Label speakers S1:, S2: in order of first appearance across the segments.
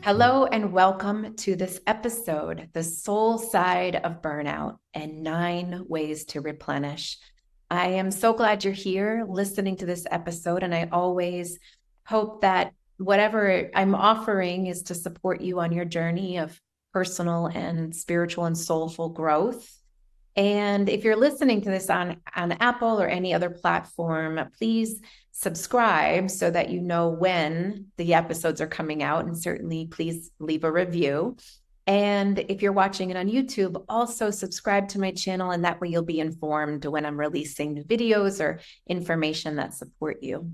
S1: Hello and welcome to this episode, The Soul Side of Burnout and 9 Ways to Replenish. I am so glad you're here listening to this episode, and I always hope that whatever I'm offering is to support you on your journey of personal and spiritual and soulful growth. And if you're listening to this on Apple or any other platform, please subscribe so that you know when the episodes are coming out. And certainly, please leave a review. And if you're watching it on YouTube, also subscribe to my channel. And that way you'll be informed when I'm releasing videos or information that support you.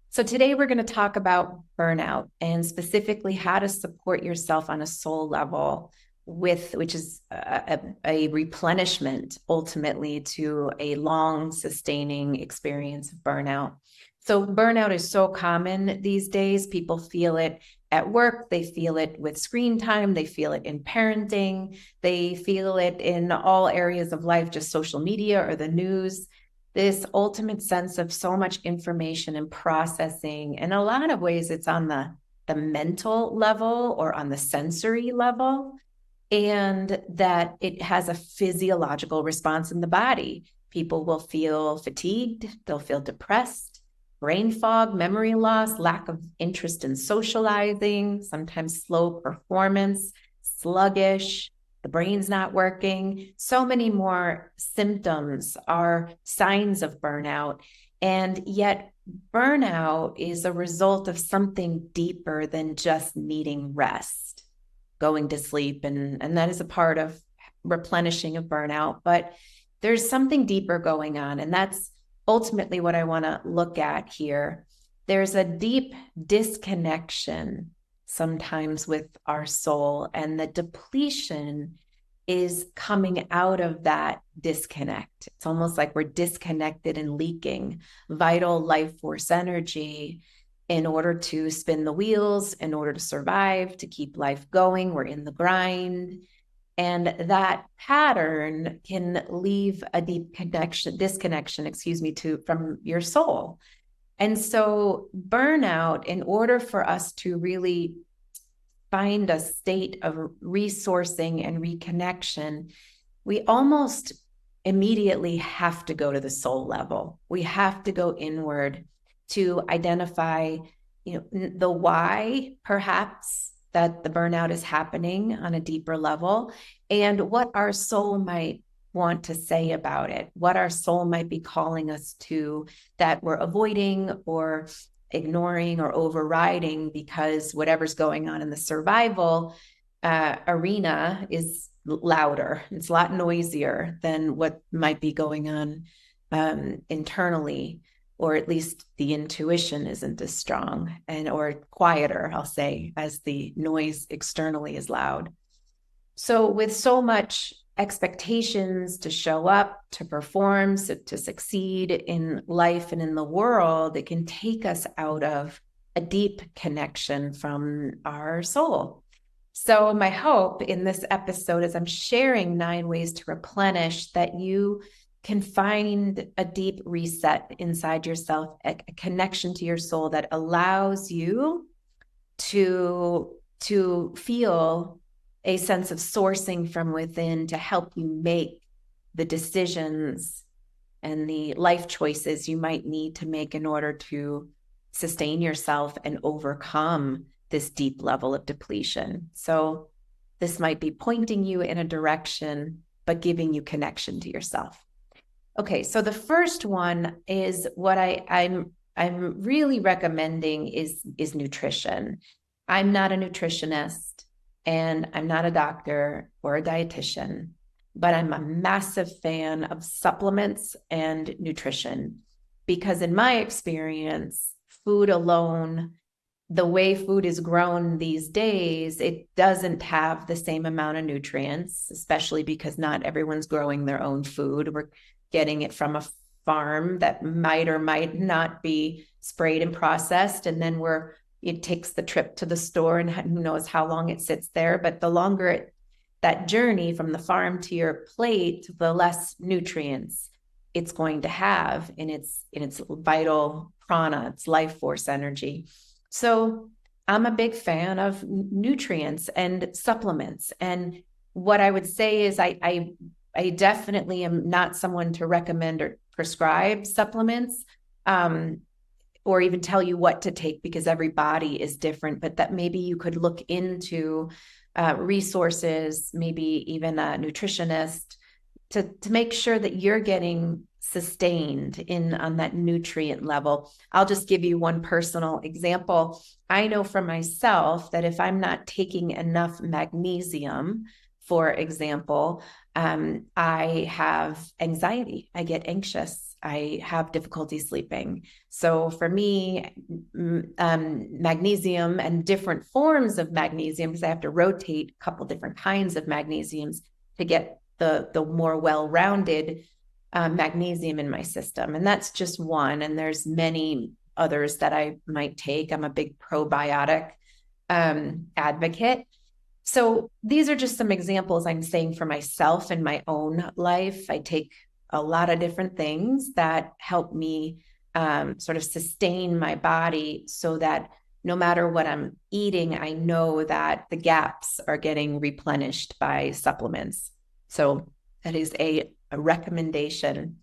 S1: So today we're going to talk about burnout and specifically how to support yourself on a soul level which is a replenishment ultimately to a long sustaining experience of burnout. So burnout is so common these days. People feel it at work. They feel it with screen time. They feel it in parenting. They feel it in all areas of life, just social media or the news. This ultimate sense of so much information and processing. In a lot of ways, it's on the mental level or on the sensory level, and that it has a physiological response in the body. People will feel fatigued, they'll feel depressed, brain fog, memory loss, lack of interest in socializing, sometimes slow performance, sluggish, the brain's not working. So many more symptoms are signs of burnout. And yet burnout is a result of something deeper than just needing rest, going to sleep, and that is a part of replenishing of burnout. But there's something deeper going on, and that's ultimately what I want to look at here. There's a deep disconnection sometimes with our soul, and the depletion is coming out of that disconnect. It's almost like we're disconnected and leaking vital life force energy in order to spin the wheels, in order to survive, to keep life going. We're in the grind. And that pattern can leave a deep disconnection, from your soul. And so burnout, in order for us to really find a state of resourcing and reconnection, we almost immediately have to go to the soul level. We have to go inward to identify, the why, perhaps, that the burnout is happening on a deeper level, and what our soul might want to say about it, what our soul might be calling us to that we're avoiding or ignoring or overriding because whatever's going on in the survival arena is louder. It's a lot noisier than what might be going on internally, or at least the intuition isn't as strong or quieter, I'll say, as the noise externally is loud. So with so much expectations to show up, to perform, to succeed in life and in the world, it can take us out of a deep connection from our soul. So my hope in this episode is I'm sharing 9 ways to replenish, that you can find a deep reset inside yourself, a connection to your soul that allows you to feel a sense of sourcing from within to help you make the decisions and the life choices you might need to make in order to sustain yourself and overcome this deep level of depletion. So this might be pointing you in a direction, but giving you connection to yourself. Okay, so the first one is what I'm really recommending is nutrition. I'm not a nutritionist and I'm not a doctor or a dietitian, but I'm a massive fan of supplements and nutrition, because in my experience, food alone, the way food is grown these days, it doesn't have the same amount of nutrients, especially because not everyone's growing their own food. We're getting it from a farm that might or might not be sprayed and processed. And then it takes the trip to the store, and who knows how long it sits there. But the longer that journey from the farm to your plate, the less nutrients it's going to have in its vital prana, its life force energy. So I'm a big fan of nutrients and supplements. And what I would say is I definitely am not someone to recommend or prescribe supplements, or even tell you what to take, because every body is different, but that maybe you could look into resources, maybe even a nutritionist, to make sure that you're getting sustained in on that nutrient level. I'll just give you one personal example. I know for myself that if I'm not taking enough magnesium, for example, I have anxiety. I get anxious. I have difficulty sleeping. So for me, magnesium and different forms of magnesium, because I have to rotate a couple different kinds of magnesiums to get the more well-rounded magnesium in my system. And that's just one. And there's many others that I might take. I'm a big probiotic advocate. So these are just some examples I'm saying for myself in my own life. I take a lot of different things that help me sort of sustain my body, so that no matter what I'm eating, I know that the gaps are getting replenished by supplements. So that is a recommendation.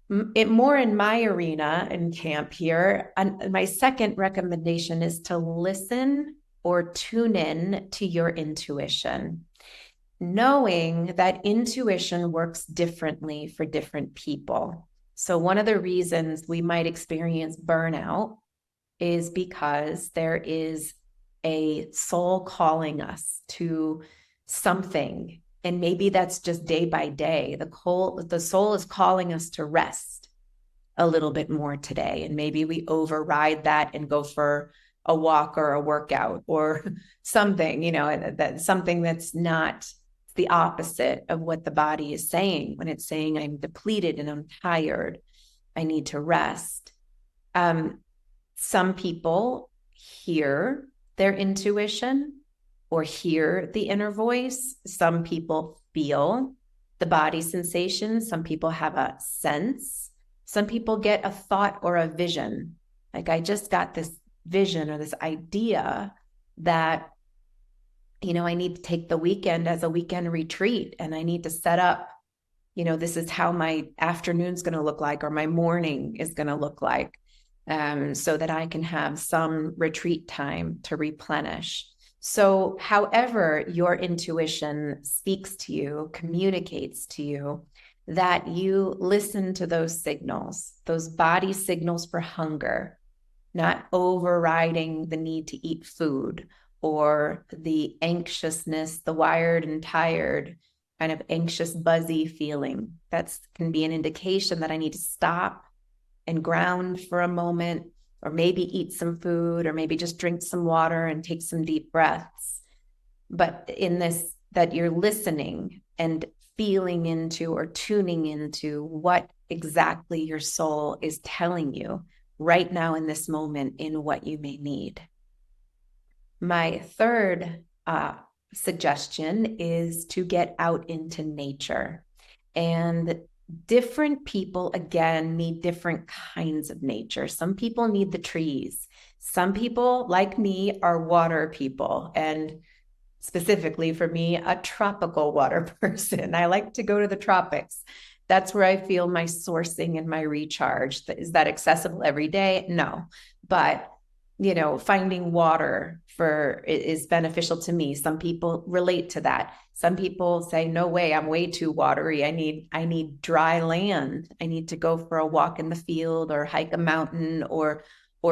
S1: More in my arena in camp here, my second recommendation is to listen or tune in to your intuition, knowing that intuition works differently for different people. So one of the reasons we might experience burnout is because there is a soul calling us to something. And maybe that's just day by day. The soul is calling us to rest a little bit more today. And maybe we override that and go for a walk or a workout or something, that's something that's not the opposite of what the body is saying when it's saying, I'm depleted and I'm tired. I need to rest. Some people hear their intuition or hear the inner voice. Some people feel the body sensations. Some people have a sense. Some people get a thought or a vision. Like, I just got this vision or this idea that, I need to take the weekend as a weekend retreat, and I need to set up, this is how my afternoon's going to look like, or my morning is going to look like, so that I can have some retreat time to replenish. So however your intuition speaks to you, communicates to you, that you listen to those signals, those body signals for hunger, not overriding the need to eat food or the anxiousness, the wired and tired kind of anxious, buzzy feeling. That can be an indication that I need to stop and ground for a moment, or maybe eat some food, or maybe just drink some water and take some deep breaths. But in this, that you're listening and feeling into or tuning into what exactly your soul is telling you right now in this moment in what you may need. My third suggestion is to get out into nature. And different people, again, need different kinds of nature. Some people need the trees. Some people, like me, are water people. And specifically for me, a tropical water person. I like to go to the tropics. That's where I feel my sourcing and my recharge. Is that accessible every day? No. But, finding water is beneficial to me. Some people relate to that. Some people say, no way, I'm way too watery. I need dry land. I need to go for a walk in the field or hike a mountain or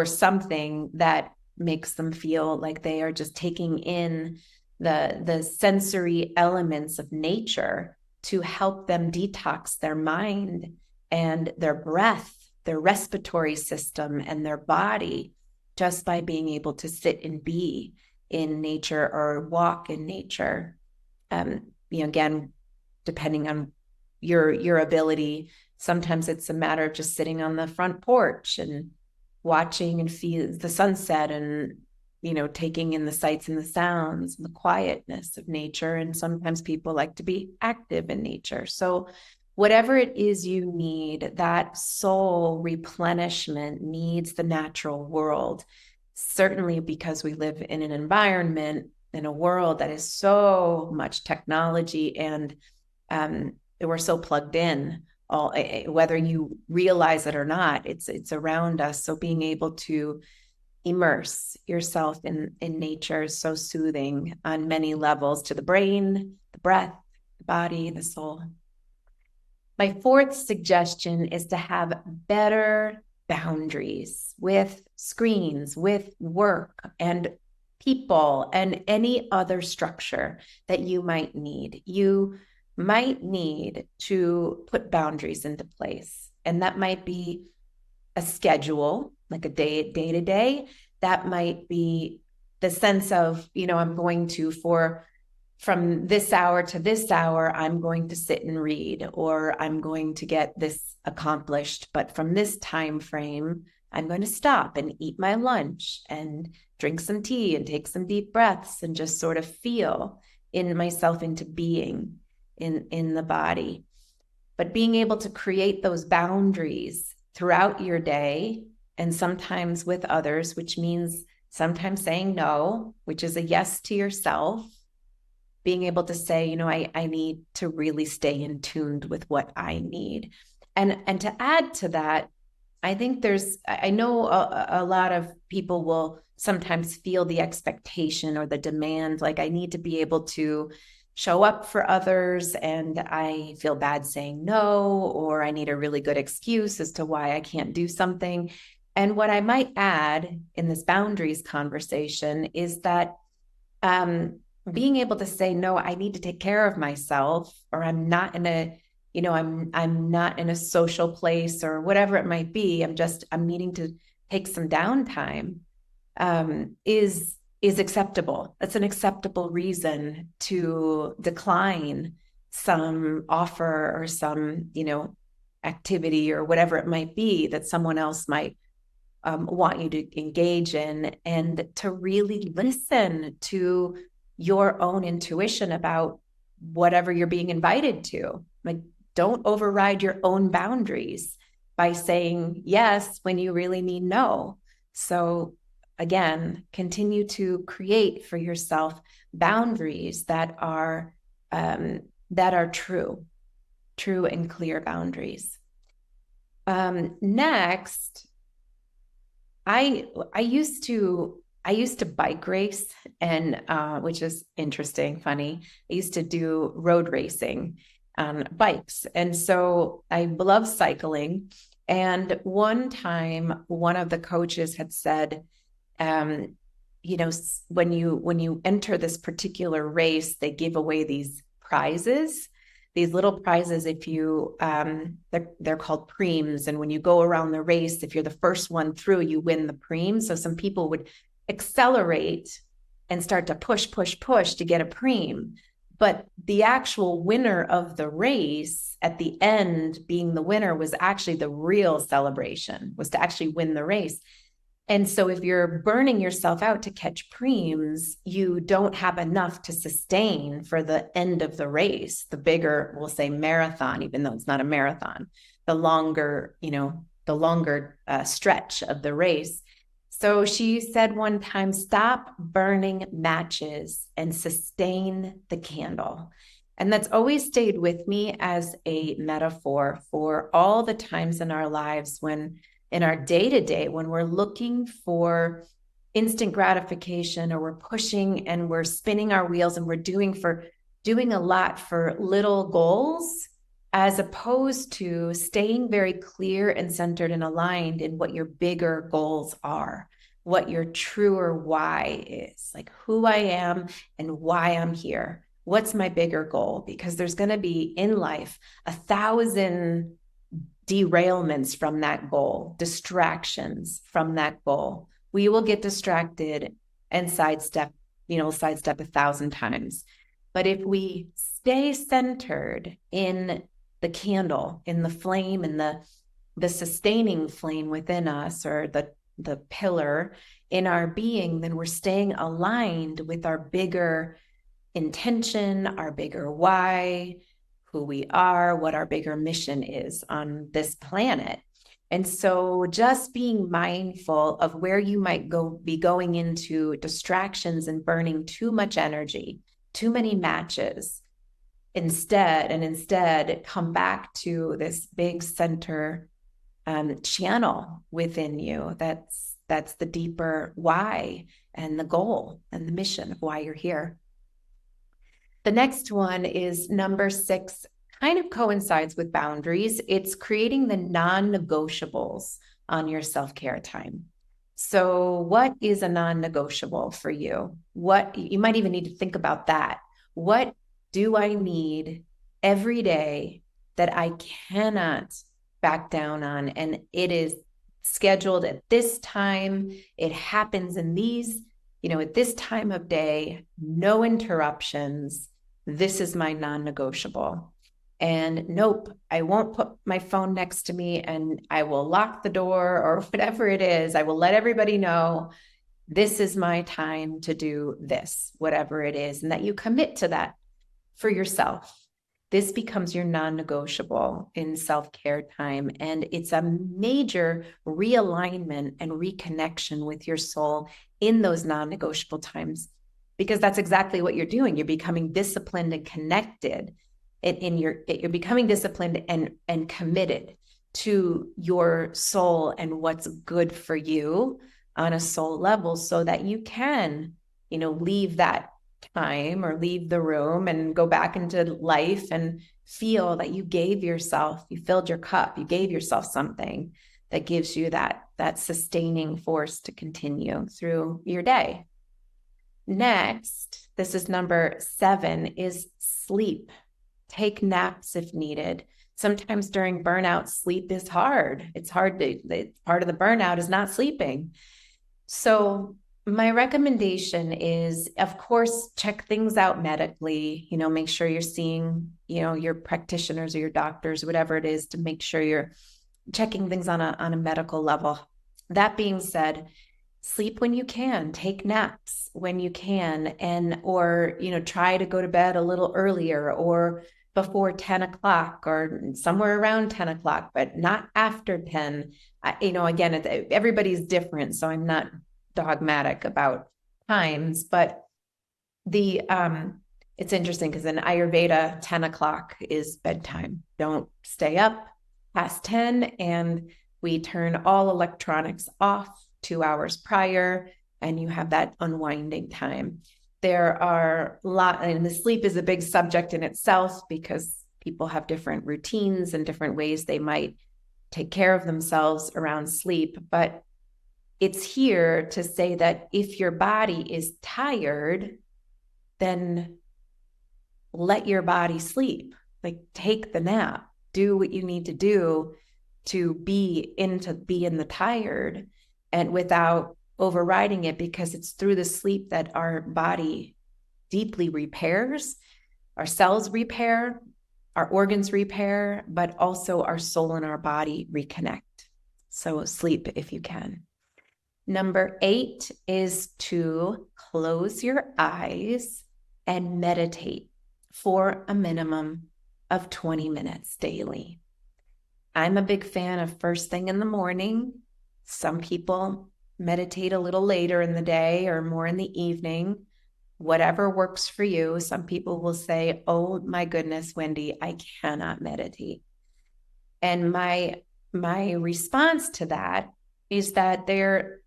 S1: something that makes them feel like they are just taking in the sensory elements of nature to help them detox their mind and their breath, their respiratory system, and their body, just by being able to sit and be in nature or walk in nature. Again, depending on your ability, sometimes it's a matter of just sitting on the front porch and watching and feel the sunset and taking in the sights and the sounds and the quietness of nature. And sometimes people like to be active in nature. So whatever it is you need, that soul replenishment needs the natural world. certainly because we live in an environment, in a world that is so much technology, and we're so plugged in, all whether you realize it or not, it's around us. So being able to immerse yourself in nature is so soothing on many levels, to the brain, the breath, the body, the soul. My fourth suggestion is to have better boundaries with screens, with work and people, and any other structure that you might need. You might need to put boundaries into place. And that might be a schedule, like a day to day. That might be the sense of, I'm going to, from this hour to this hour, I'm going to sit and read, or I'm going to get this accomplished. But from this time frame, I'm going to stop and eat my lunch and drink some tea and take some deep breaths and just sort of feel in myself into being in the body. But being able to create those boundaries throughout your day, and sometimes with others, which means sometimes saying no, which is a yes to yourself. Being able to say, I need to really stay in tuned with what I need. And to add to that, I think I know a lot of people will sometimes feel the expectation or the demand, like I need to be able to show up for others, and I feel bad saying no, or I need a really good excuse as to why I can't do something. And what I might add in this boundaries conversation is that being able to say, no, I need to take care of myself, or I'm not in a, I'm not in a social place, or whatever it might be. I'm needing to take some downtime, is acceptable. That's an acceptable reason to decline some offer or some, activity or whatever it might be that someone else might want you to engage in, and to really listen to your own intuition about whatever you're being invited to. Like, don't override your own boundaries by saying yes when you really mean no. So again, continue to create for yourself boundaries that are true and clear boundaries. Next, I used to bike race, and which is interesting, funny. I used to do road racing on bikes. And so I love cycling. And one time, one of the coaches had said, when you enter this particular race, they give away these prizes, these little prizes. If you, they're called preems. And when you go around the race, if you're the first one through, you win the preems. So some people would accelerate and start to push to get a preem. But the actual winner of the race at the end, being the winner, was actually the real celebration, was to actually win the race. And so if you're burning yourself out to catch preems, you don't have enough to sustain for the end of the race, the bigger, we'll say, marathon, even though it's not a marathon, the longer stretch of the race. So she said one time, stop burning matches and sustain the candle. And that's always stayed with me as a metaphor for all the times in our lives when, in our day-to-day, when we're looking for instant gratification, or we're pushing and we're spinning our wheels and we're doing a lot for little goals, as opposed to staying very clear and centered and aligned in what your bigger goals are, what your truer why is, like who I am and why I'm here. What's my bigger goal? Because there's going to be in life 1,000 derailments from that goal, distractions from that goal. We will get distracted and sidestep 1,000 times. But if we stay centered in the candle, in the flame, in the sustaining flame within us, or the pillar in our being, then we're staying aligned with our bigger intention, our bigger why, who we are, what our bigger mission is on this planet. And so just being mindful of where you might be going into distractions and burning too much energy, too many matches, instead come back to this big center channel within you. That's the deeper why and the goal and the mission of why you're here. The next one is number 6, kind of coincides with boundaries. It's creating the non-negotiables on your self-care time. So what is a non-negotiable for you? What you might even need to think about that. What do I need every day that I cannot back down on? And it is scheduled at this time. It happens in these, at this time of day, no interruptions. This is my non-negotiable. And nope, I won't put my phone next to me, and I will lock the door or whatever it is. I will let everybody know this is my time to do this, whatever it is, and that you commit to that for yourself. This becomes your non-negotiable in self-care time. And it's a major realignment and reconnection with your soul in those non-negotiable times, because that's exactly what you're doing. You're becoming disciplined and connected. You're becoming disciplined and committed to your soul and what's good for you on a soul level, so that you can, leave that time or leave the room and go back into life and feel that you filled your cup, you gave yourself something that gives you that sustaining force to continue through your day. Next, this is number 7, is sleep. Take naps if needed. Sometimes during burnout, sleep is hard. It's hard part of the burnout is not sleeping. So my recommendation is, of course, check things out medically, make sure you're seeing, your practitioners or your doctors, whatever it is, to make sure you're checking things on a medical level. That being said, sleep when you can, take naps when you can, or try to go to bed a little earlier or before 10 o'clock or somewhere around 10 o'clock, but not after 10. Again, everybody's different, so I'm not dogmatic about times, but it's interesting because in Ayurveda, 10 o'clock is bedtime. Don't stay up past 10, and we turn all electronics off 2 hours prior, and you have that unwinding time. There are and the sleep is a big subject in itself, because people have different routines and different ways they might take care of themselves around sleep. But it's here to say that if your body is tired, then let your body sleep. Like, take the nap, do what you need to do to be in the tired, and without overriding it, because it's through the sleep that our body deeply repairs, our cells repair, our organs repair, but also our soul and our body reconnect. So sleep if you can. Number 8 is to close your eyes and meditate for a minimum of 20 minutes daily. I'm a big fan of first thing in the morning. Some people meditate a little later in the day or more in the evening, whatever works for you. Some people will say, oh my goodness, Wendy, I cannot meditate. And my response to that is that there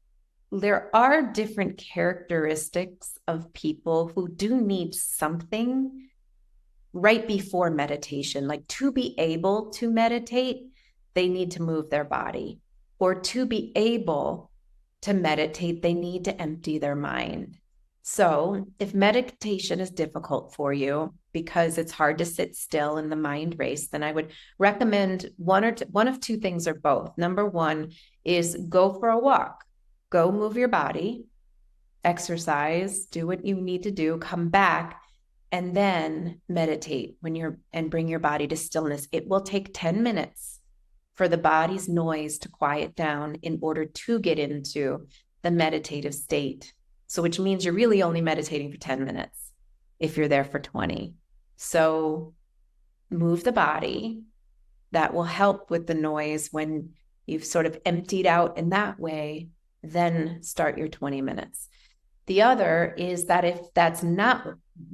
S1: are different characteristics of people who do need something right before meditation. Like, to be able to meditate, they need to move their body, or to be able to meditate, they need to empty their mind. So if meditation is difficult for you because it's hard to sit still in the mind race, then I would recommend one of two things, or both. Number 1 is go for a walk, go move your body, exercise, do what you need to do, come back, and then meditate and bring your body to stillness. It will take 10 minutes for the body's noise to quiet down in order to get into the meditative state. So which means you're really only meditating for 10 minutes if you're there for 20. So move the body. That will help with the noise when you've sort of emptied out in that way, then start your 20 minutes. The other is that if that's not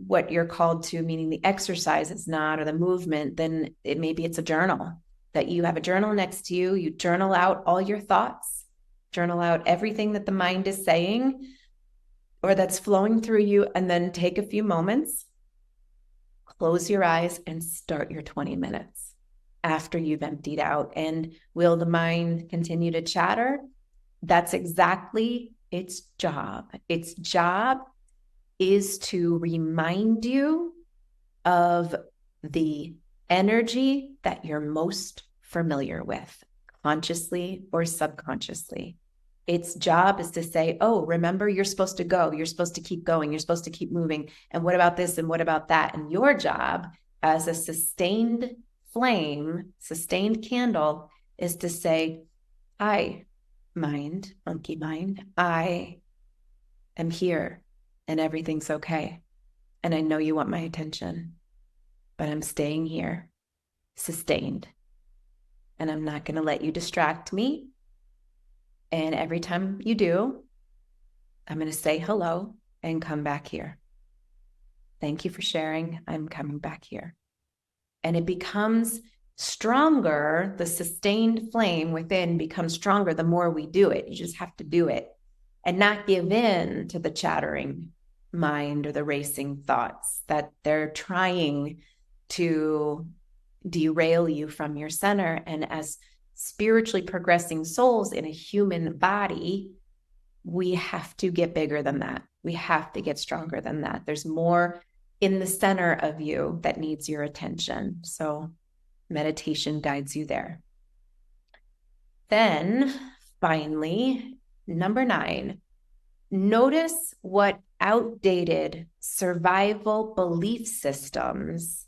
S1: what you're called to, meaning the exercise is not, or the movement, then maybe it's a journal, that you have a journal next to you. You journal out all your thoughts, journal out everything that the mind is saying or that's flowing through you, and then take a few moments, close your eyes, and start your 20 minutes after you've emptied out. And will the mind continue to chatter? That's exactly its job. Its job is to remind you of the energy that you're most familiar with, consciously or subconsciously. Its job is to say, oh, remember, you're supposed to go. You're supposed to keep going. You're supposed to keep moving. And what about this? And what about that? And your job as a sustained flame, sustained candle, is to say, hi, mind, monkey mind, I am here and everything's okay. And I know you want my attention, but I'm staying here, sustained. And I'm not going to let you distract me. And every time you do, I'm going to say hello and come back here. Thank you for sharing. I'm coming back here. And it becomes stronger. The sustained flame within becomes stronger the more we do it. You just have to do it and not give in to the chattering mind or the racing thoughts that they're trying to derail you from your center. And as spiritually progressing souls in a human body, we have to get bigger than that. We have to get stronger than that. There's more in the center of you that needs your attention. So meditation guides you there. Then finally, number 9, notice what outdated survival belief systems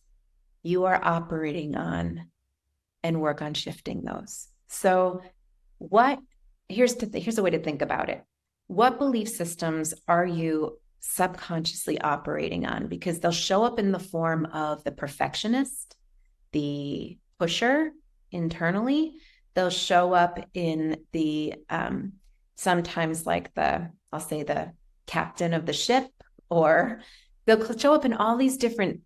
S1: you are operating on and work on shifting those. So here's a way to think about it. What belief systems are you subconsciously operating on? Because they'll show up in the form of the perfectionist, the pusher internally. They'll show up in the, sometimes like I'll say the captain of the ship, or they'll show up in all these different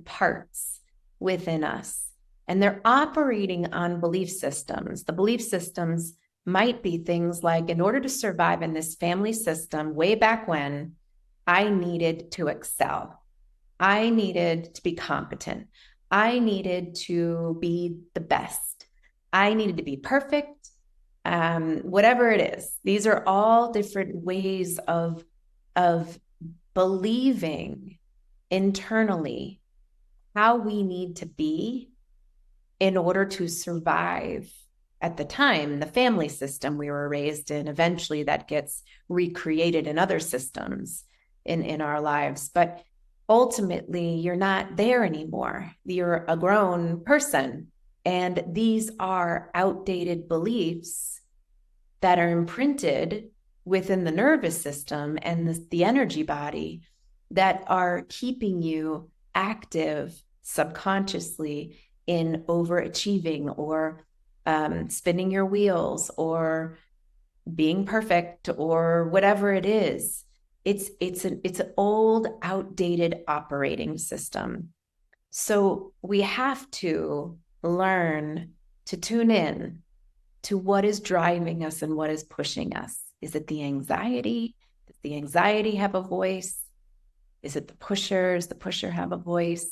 S1: parts within us. And they're operating on belief systems. The belief systems might be things like, in order to survive in this family system, way back when, I needed to excel. I needed to be competent. I needed to be the best. I needed to be perfect. Whatever it is. These are all different ways of believing internally how we need to be in order to survive. At the time, the family system we were raised in, eventually that gets recreated in other systems in our lives. But ultimately, you're not there anymore. You're a grown person. And these are outdated beliefs that are imprinted within the nervous system and the energy body that are keeping you active subconsciously in overachieving or spinning your wheels or being perfect or whatever it is. It's an old, outdated operating system. So we have to learn to tune in to what is driving us and what is pushing us. Is it the anxiety? Does the anxiety have a voice? Is it the pusher? Does the pusher have a voice?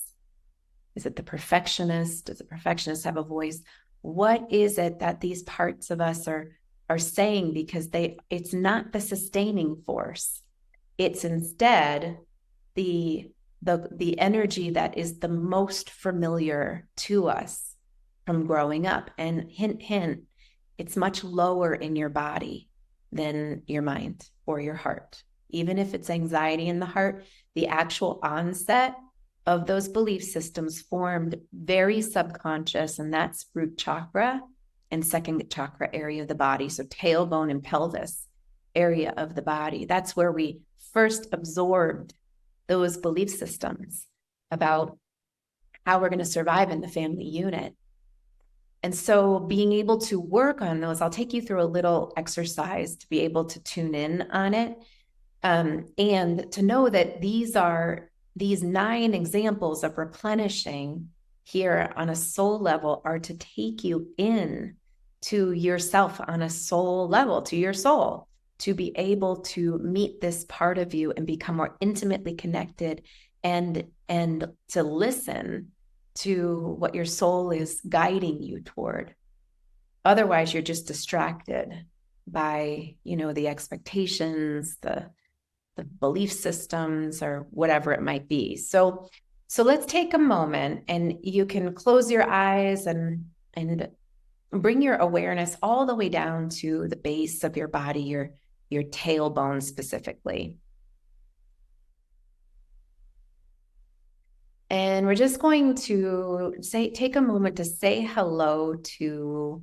S1: Is it the perfectionist? Does the perfectionist have a voice? What is it that these parts of us are saying? Because it's not the sustaining force. It's instead the energy that is the most familiar to us from growing up. And hint, hint, it's much lower in your body than your mind or your heart. Even if it's anxiety in the heart, the actual onset of those belief systems formed very subconscious, and that's root chakra and second chakra area of the body. So tailbone and pelvis area of the body. That's where we first absorbed those belief systems about how we're going to survive in the family unit. And so being able to work on those, I'll take you through a little exercise to be able to tune in on it. And to know that these 9 examples of replenishing here on a soul level are to take you in to yourself on a soul level, to your soul, to be able to meet this part of you and become more intimately connected and to listen to what your soul is guiding you toward. Otherwise, you're just distracted by, the expectations, the belief systems, or whatever it might be. So let's take a moment, and you can close your eyes and bring your awareness all the way down to the base of your body, your tailbone specifically. And we're just going to take a moment to say hello to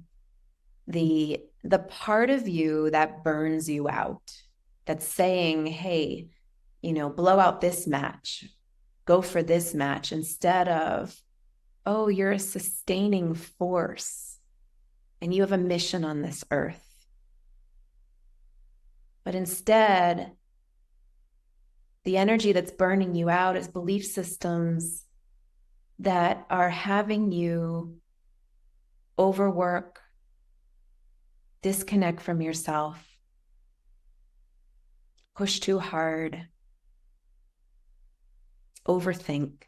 S1: the part of you that burns you out, that's saying, hey, blow out this match, go for this match, instead of, oh, you're a sustaining force and you have a mission on this earth. But instead, the energy that's burning you out is belief systems that are having you overwork, disconnect from yourself, push too hard, overthink.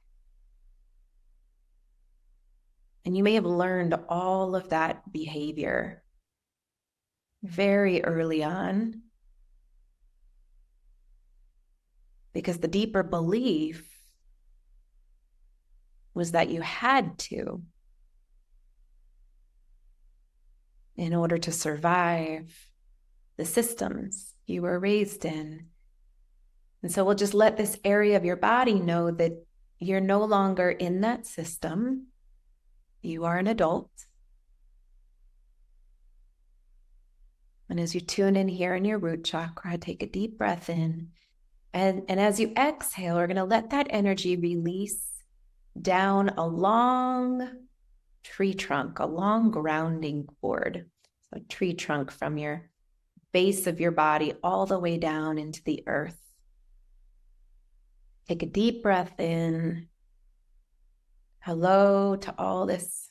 S1: And you may have learned all of that behavior very early on, because the deeper belief was that you had to, in order to survive the systems you were raised in. And so we'll just let this area of your body know that you're no longer in that system. You are an adult. And as you tune in here in your root chakra, take a deep breath in. And as you exhale, we're going to let that energy release down a long tree trunk, a long grounding cord. So a tree trunk from your base of your body all the way down into the earth. Take a deep breath in. Hello to all this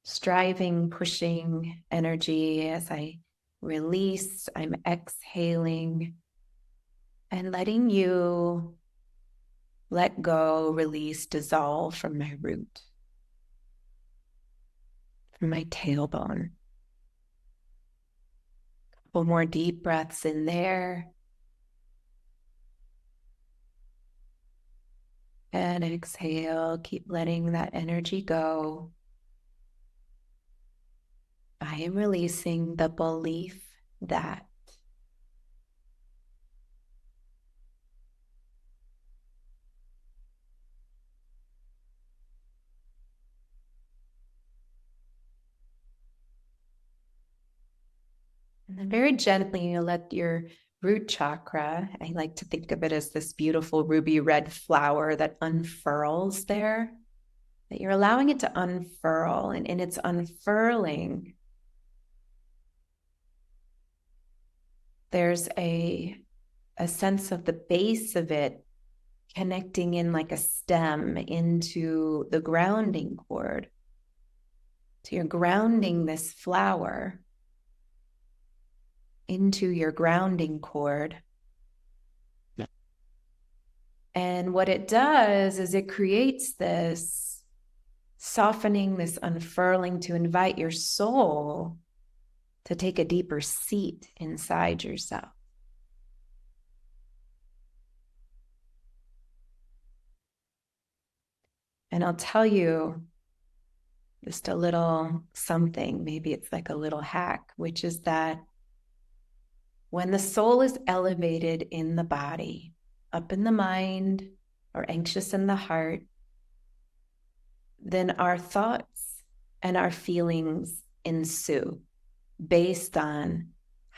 S1: striving, pushing energy. As I release, I'm exhaling and letting you let go, release, dissolve from my root, from my tailbone. A couple more deep breaths in there. And exhale, keep letting that energy go. I am releasing the belief that. And then very gently, you let your root chakra, I like to think of it as this beautiful ruby red flower that unfurls there, that you're allowing it to unfurl. And in its unfurling, there's a sense of the base of it connecting in like a stem into the grounding cord. So you're grounding this flower into your grounding cord. Yeah. And what it does is it creates this softening, this unfurling to invite your soul to take a deeper seat inside yourself. And I'll tell you just a little something, maybe it's like a little hack, which is that when the soul is elevated in the body, up in the mind, or anxious in the heart, then our thoughts and our feelings ensue based on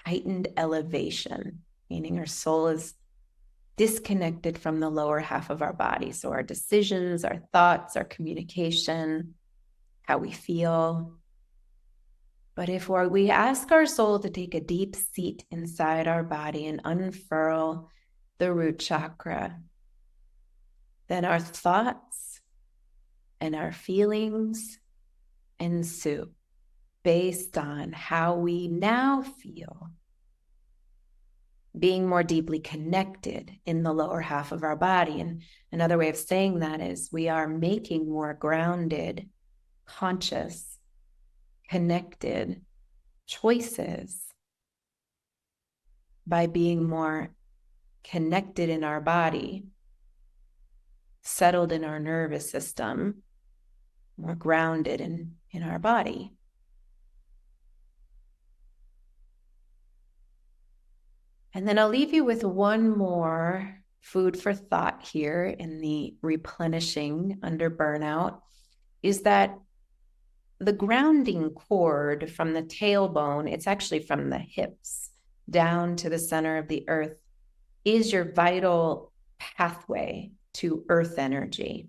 S1: heightened elevation, meaning our soul is disconnected from the lower half of our body. So our decisions, our thoughts, our communication, how we feel, But if we ask our soul to take a deep seat inside our body and unfurl the root chakra, then our thoughts and our feelings ensue based on how we now feel, being more deeply connected in the lower half of our body. And another way of saying that is we are making more grounded, conscious, connected choices by being more connected in our body, settled in our nervous system, more grounded in our body. And then I'll leave you with one more food for thought here in the replenishing under burnout, is that the grounding cord from the tailbone, it's actually from the hips down to the center of the earth, is your vital pathway to earth energy.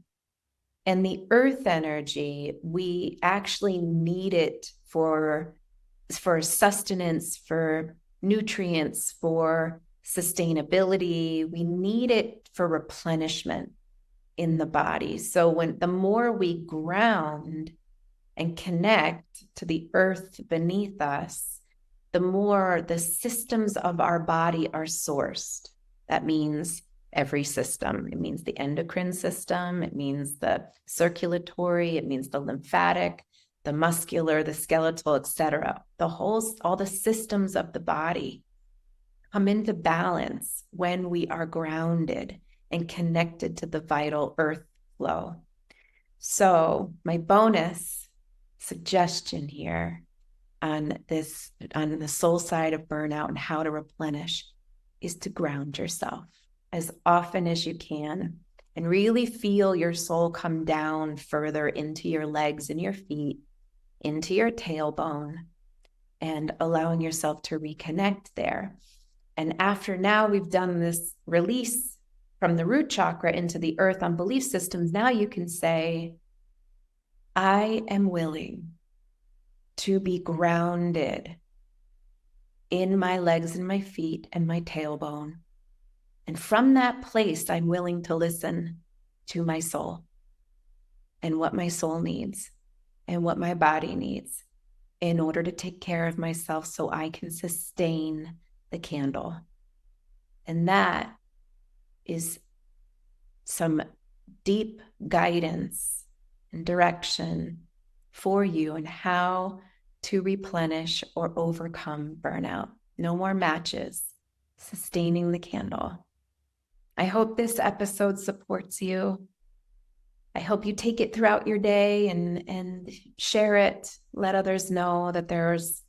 S1: And the earth energy, we actually need it for sustenance, for nutrients, for sustainability. We need it for replenishment in the body. So the more we ground and connect to the earth beneath us, the more the systems of our body are sourced. That means every system. It means the endocrine system. It means the circulatory. It means the lymphatic, the muscular, the skeletal, etc. All the systems of the body come into balance when we are grounded and connected to the vital earth flow. So my bonus suggestion here on the soul side of burnout and how to replenish is to ground yourself as often as you can and really feel your soul come down further into your legs and your feet, into your tailbone, and allowing yourself to reconnect there. And after now we've done this release from the root chakra into the earth on belief systems, now you can say, I am willing to be grounded in my legs and my feet and my tailbone. And from that place, I'm willing to listen to my soul and what my soul needs and what my body needs in order to take care of myself so I can sustain the candle. And that is some deep guidance and direction for you and how to replenish or overcome burnout. No more matches, sustaining the candle. I hope this episode supports you. I hope you take it throughout your day and share it. Let others know that there's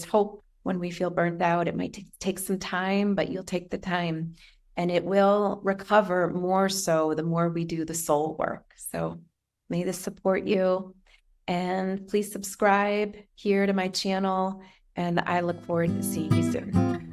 S1: hope when we feel burnt out. It might take some time, but you'll take the time and it will recover more so the more we do the soul work. So may this support you. And please subscribe here to my channel. And I look forward to seeing you soon.